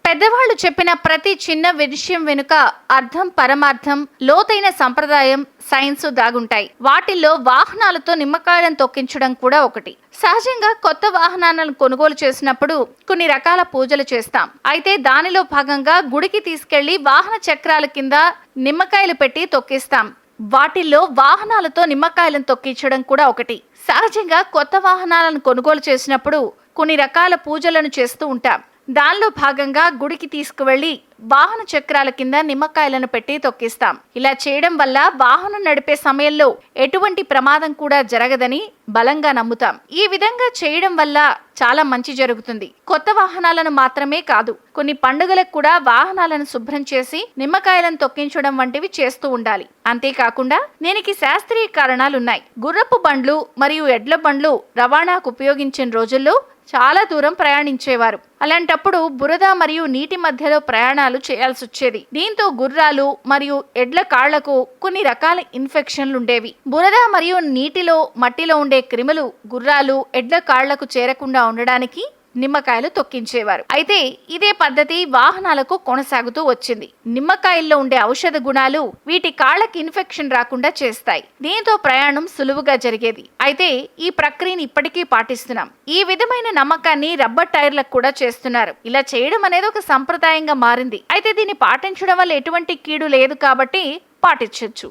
పెద్దవాళ్లు చెప్పిన ప్రతి చిన్న విషయం వెనుక అర్థం, పరమార్థం, లోతైన సంప్రదాయం, సైన్స్ దాగుంటాయి. వాటిల్లో వాహనాలతో నిమ్మకాయలను తొక్కించడం కూడా ఒకటి. సహజంగా కొత్త వాహనాలను కొనుగోలు చేసినప్పుడు కొన్ని రకాల పూజలు చేస్తాం. అయితే దానిలో భాగంగా గుడికి తీసుకెళ్లి వాహన చక్రాల కింద నిమ్మకాయలు పెట్టి తొక్కిస్తాం. వాటిల్లో వాహనాలతో నిమ్మకాయలను తొక్కించడం కూడా ఒకటి. సహజంగా కొత్త వాహనాలను కొనుగోలు చేసినప్పుడు కొన్ని రకాల పూజలను చేస్తూ ఉంటాం. దానిలో భాగంగా గుడికి తీసుకువెళ్లి వాహన చక్రాల కింద నిమ్మకాయలను పెట్టి తొక్కిస్తాం. ఇలా చేయడం వల్ల వాహనం నడిపే సమయంలో ఎటువంటి ప్రమాదం కూడా జరగదని బలంగా నమ్ముతాం. ఈ విధంగా చేయడం వల్ల చాలా మంచి జరుగుతుంది. కొత్త వాహనాలను మాత్రమే కాదు, కొన్ని పండుగలకు కూడా వాహనాలను శుభ్రం చేసి నిమ్మకాయలను తొక్కించడం వంటివి చేస్తూ ఉండాలి. అంతేకాకుండా దీనికి శాస్త్రీయ కారణాలున్నాయి. గుర్రపు బండ్లు మరియు ఎడ్ల బండ్లు రవాణాకు ఉపయోగించిన రోజుల్లో చాలా దూరం ప్రయాణించేవారు. అలాంటప్పుడు బురద మరియు నీటి మధ్యలో ప్రయాణాలు చేయాల్సి వచ్చేది. దీంతో గుర్రాలు మరియు ఎడ్ల కాళ్లకు కొన్ని రకాల ఇన్ఫెక్షన్లు ఉండేవి. బురద మరియు నీటిలో, మట్టిలో ఉండే క్రిములు గుర్రాలు, ఎడ్ల కాళ్లకు చేరకుండా ఉండడానికి నిమ్మకాయలు తొక్కించేవారు. అయితే ఇదే పద్ధతి వాహనాలకు కొనసాగుతూ వచ్చింది. నిమ్మకాయల్లో ఉండే ఔషధ గుణాలు వీటి కాళ్ళకి ఇన్ఫెక్షన్ రాకుండా చేస్తాయి. దీంతో ప్రయాణం సులువుగా జరిగేది. అయితే ఈ ప్రక్రియను ఇప్పటికీ పాటిస్తున్నాం. ఈ విధమైన నమ్మకాన్ని రబ్బర్ టైర్లకు కూడా చేస్తున్నారు. ఇలా చేయడం అనేది ఒక సంప్రదాయంగా మారింది. అయితే దీన్ని పాటించడం వల్ల ఎటువంటి కీడు లేదు కాబట్టి పాటించవచ్చు.